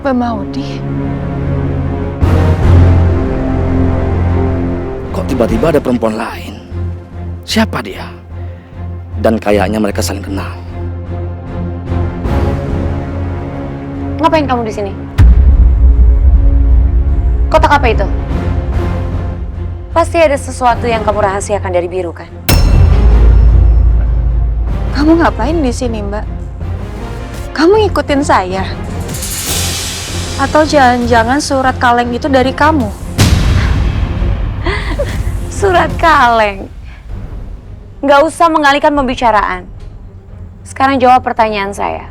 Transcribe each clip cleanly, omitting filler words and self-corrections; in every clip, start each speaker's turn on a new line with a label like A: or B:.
A: Mbak Maudi.
B: Kok tiba-tiba ada perempuan lain? Siapa dia? Dan kayaknya mereka saling kenal.
C: Ngapain kamu di sini? Kotak apa itu? Pasti ada sesuatu yang kamu rahasiakan dari Biru kan?
A: Kamu ngapain di sini, Mbak? Kamu ngikutin saya? Atau jangan-jangan surat kaleng itu dari kamu?
C: Surat kaleng. Nggak usah mengalihkan pembicaraan. Sekarang jawab pertanyaan saya.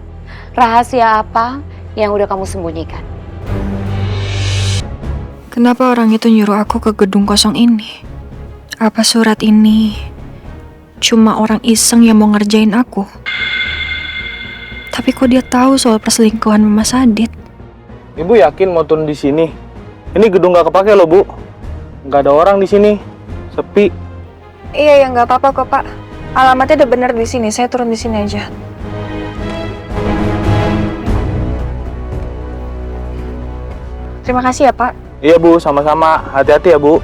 C: Rahasia apa yang udah kamu sembunyikan?
A: Kenapa orang itu nyuruh aku ke gedung kosong ini? Apa surat ini cuma orang iseng yang mau ngerjain aku? Tapi kok dia tahu soal perselingkuhan Mas Adit?
D: Ibu yakin mau turun di sini? Ini gedung nggak kepake loh, Bu. Nggak ada orang di sini. Sepi.
A: Iya ya, nggak apa-apa kok, Pak. Alamatnya udah benar di sini. Saya turun di sini aja. Terima kasih ya, Pak.
D: Iya, Bu. Sama-sama. Hati-hati ya, Bu.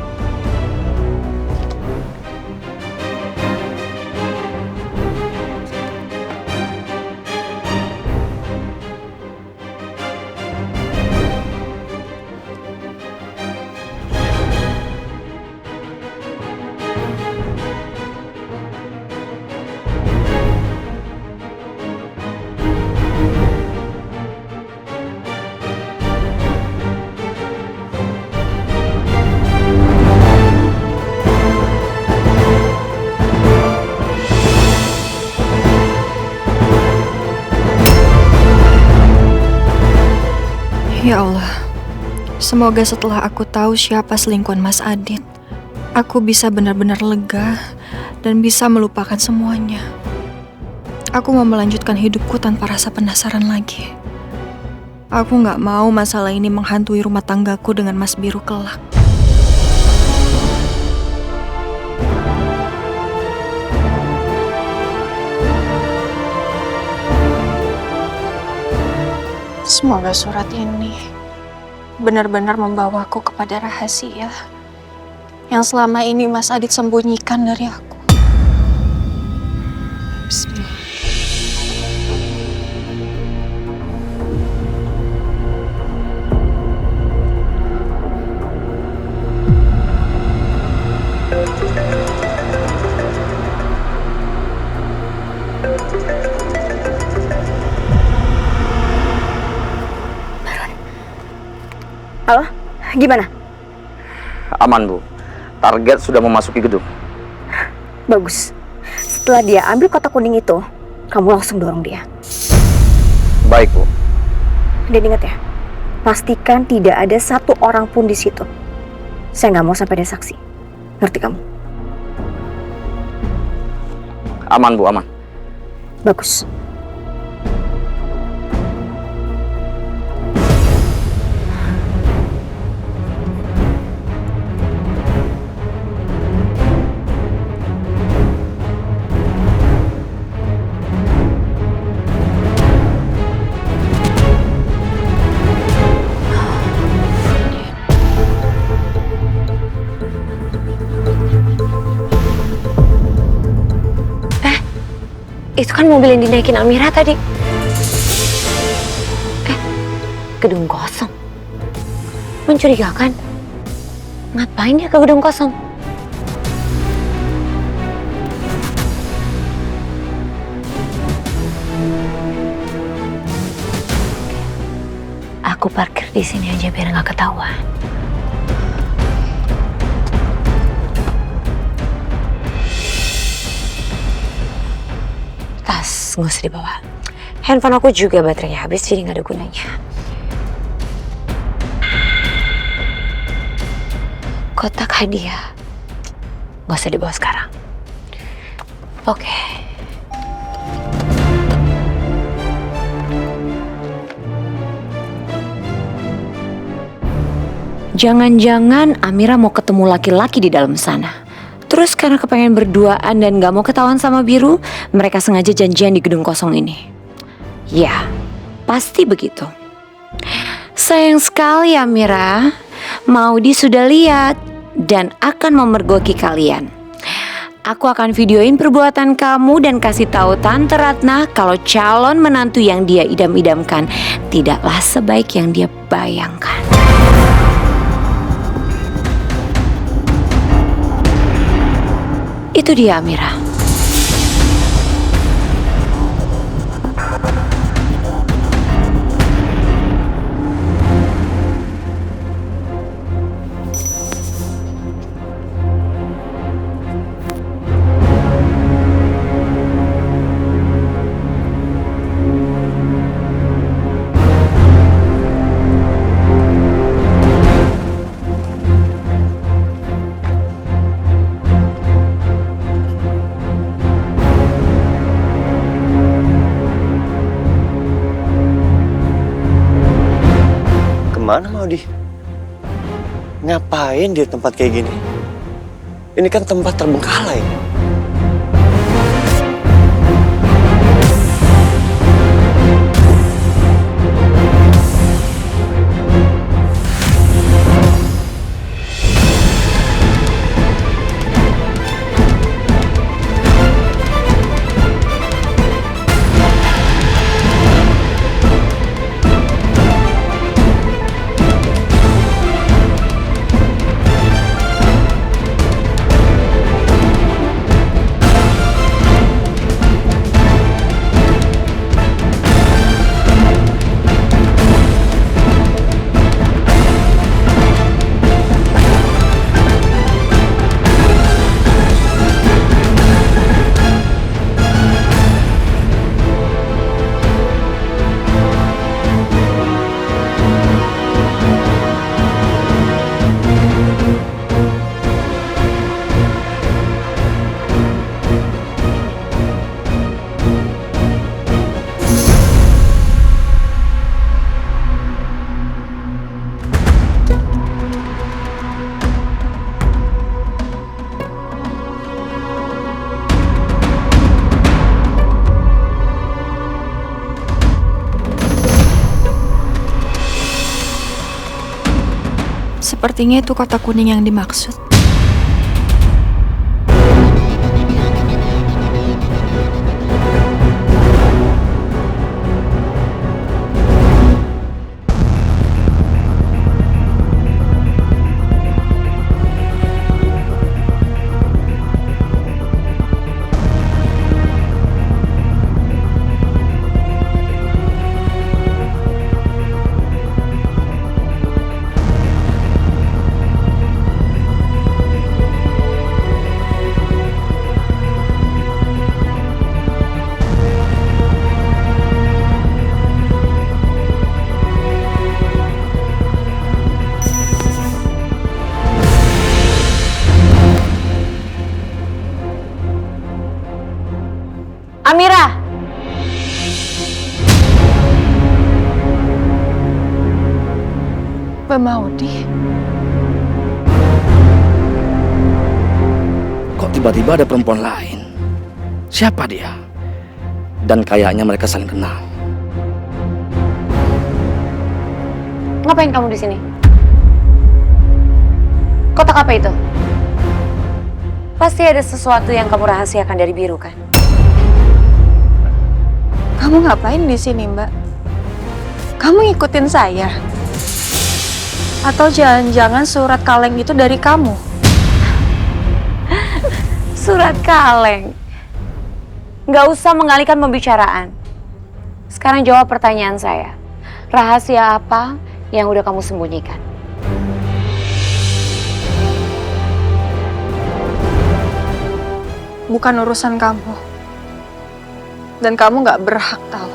A: Ya Allah, semoga setelah aku tahu siapa selingkuhan Mas Adit, aku bisa benar-benar lega dan bisa melupakan semuanya. Aku mau melanjutkan hidupku tanpa rasa penasaran lagi. Aku nggak mau masalah ini menghantui rumah tanggaku dengan Mas Biru kelak. Semoga surat ini benar-benar membawaku kepada rahasia yang selama ini Mas Adit sembunyikan dari aku. Bismillah.
C: Halo, gimana?
B: Aman, Bu. Target sudah memasuki gedung.
C: Bagus. Setelah dia ambil kotak kuning itu, kamu langsung dorong dia.
B: Baik, Bu.
C: Dan ingat ya, pastikan tidak ada satu orang pun di situ. Saya nggak mau sampai ada saksi. Ngerti kamu?
B: Aman, Bu, aman.
C: Bagus. Itu kan mobil yang dinaikin Amira tadi. Gedung kosong. Mencurigakan. Ngapain dia ke gedung kosong? Aku parkir di sini aja biar nggak ketahuan. Tas nggak usah dibawa. Handphone aku juga baterainya habis, jadi nggak ada gunanya. Kotak hadiah nggak usah dibawa sekarang. Oke. Jangan-jangan Amira mau ketemu laki-laki di dalam sana. Terus karena kepengen berduaan dan gak mau ketahuan sama Biru, mereka sengaja janjian di gedung kosong ini. Ya, pasti begitu. Sayang sekali Amira, Maudi sudah lihat dan akan memergoki kalian. Aku akan videoin perbuatan kamu dan kasih tahu Tante Ratna kalau calon menantu yang dia idam-idamkan tidaklah sebaik yang dia bayangkan. Itu dia Amira.
E: Kemana Maudi? Ngapain di tempat kayak gini? Ini kan tempat terbengkalai.
A: Sepertinya itu kotak kuning yang dimaksud.
C: Amira!
A: Mbak Maudi?
B: Kok tiba-tiba ada perempuan lain? Siapa dia? Dan kayaknya mereka saling kenal.
C: Ngapain kamu di sini? Kotak apa itu? Pasti ada sesuatu yang kamu rahasiakan dari biru kan?
A: Kamu ngapain di sini, Mbak? Kamu ngikutin saya? Atau jangan-jangan surat kaleng itu dari kamu?
C: Surat kaleng. Nggak usah mengalihkan pembicaraan. Sekarang jawab pertanyaan saya. Rahasia apa yang udah kamu sembunyikan?
A: Bukan urusan kamu. Dan kamu nggak berhak tahu.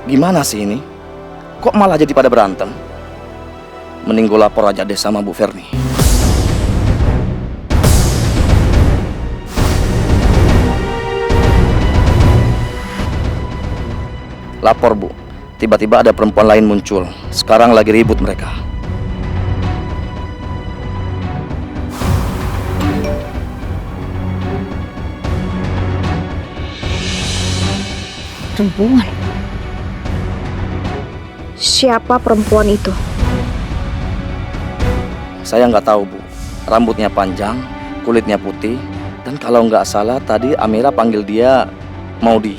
B: Gimana sih ini? Kok malah jadi pada berantem? Mending gue lapor aja deh sama Bu Ferni. Lapor Bu, tiba-tiba ada perempuan lain muncul. Sekarang lagi ribut mereka.
F: Perempuan. Siapa perempuan itu?
B: Saya nggak tahu, Bu. Rambutnya panjang, kulitnya putih, dan kalau nggak salah tadi Amira panggil dia Maudi.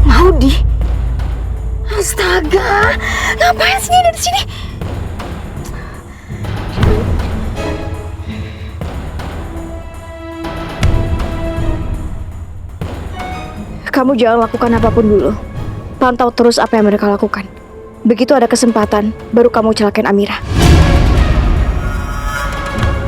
F: Maudi? Astaga, ngapain sih dia ada di sini? Kamu jangan lakukan apapun dulu. Pantau terus apa yang mereka lakukan. Begitu ada kesempatan, baru kamu celakain Amira.